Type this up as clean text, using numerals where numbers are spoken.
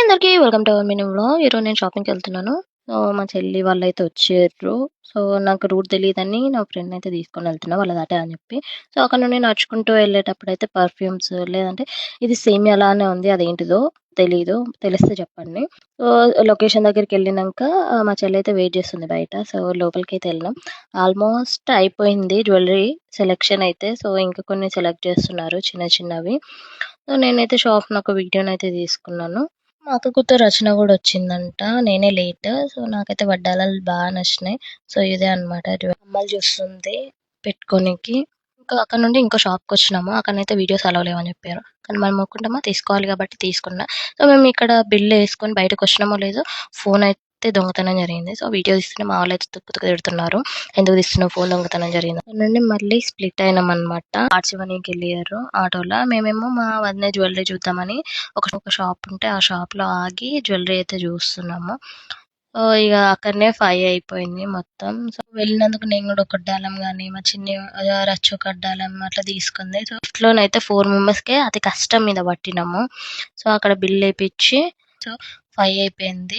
అందరికీ welcome to our mini vlog. ఈరోజు నేను షాపింగ్‌కెళ్తున్నాను. మా చెల్లి వాళ్ళైతే వచ్చారు. నాకు రూట్ తెలీదని నా ఫ్రెండ్‌ని అయితే తీసుకొనెళ్తున్నా వాళ్ళది అటే అని చెప్పి. అక్కడ నుండి నడుచుకుంటూ వెళ్ళేటప్పుడైతే పర్ఫ్యూమ్స్ లేదంటే ఇది సేమ్ అలానే ఉంది. అదేంటిదో తెలీదు. తెలిస్తే చెప్పండి. సో, లొకేషన్ దగ్గరికెళ్ళినంక మా చెల్లి అయితే వెయిట్ చేస్తుంది బయట. లోపలికైతే వెళ్ళినాం. ఆల్మోస్ట్ అయిపోయింది జ్యువెల్లరీ సెలక్షన్ అయితే. ఇంకా కొన్ని సెలెక్ట్ చేస్తున్నారు చిన్న చిన్నవి. నేనైతే షాప్‌లో ఒక వీడియోనైతే తీసుకున్నాను. మా అక్క కూతురు రచన గూడా వచ్చిందంట. నేనే లేట్. నాకైతే వడ్డాలాలు నచ్చినాయి. ఇదే అన్నమాట కమ్మలు చూస్తుంది పెట్టుకోనికి. ఇంకా అక్కడ నుండి ఇంకో షాప్‌కొచ్చినాము. అక్కడనైతే వీడియోస్ అలౌ లేవని చెప్పారు. కానీ మనం ఊరుకుంటామా? తీసుకోవాలి కాబట్టి తీసుకున్నా. మేము ఇక్కడ బిల్లేసుకొని బయటకొచ్చినామో లేదో ఫోనయితే దొంగతనం జరిగింది. వీడియో తీస్తుంటే మా వాళ్ళైతే తుక్కు తుక్కు తిడుతున్నారు. ఎందుకు తీస్తున్నావు ఫోన్ దొంగతనం జరిగింది. అక్కడి నుండి మళ్ళీ స్ప్లిట్ అయినామన్నమాట. కార్డ్స్ ఇవ్వనీకెళ్ళిర్రు ఆటోల. మేమేమో మా వదిన జ్యువెల్లరీ చూద్దామని ఒక షాప్ ఉంటే ఆ షాప్‌లో ఆగి జ్యువెల్లరీ అయితే చూస్తున్నాము. ఇగ అక్కడనే 5 అయిపోయింది మొత్తం. వెళ్ళినందుకు నేను గూడా ఒక అడ్డాలం గాని, మా చిన్ని రచ్చు ఒక అడ్డాలం అట్లా తీసుకుంది. గిఫ్ట్‌లోనైతే 4 మెంబర్స్‌కే అతి కష్టం మీద పట్టినాము. అక్కడ బిల్ ఏపిచ్చి 5 అయిపోయింది.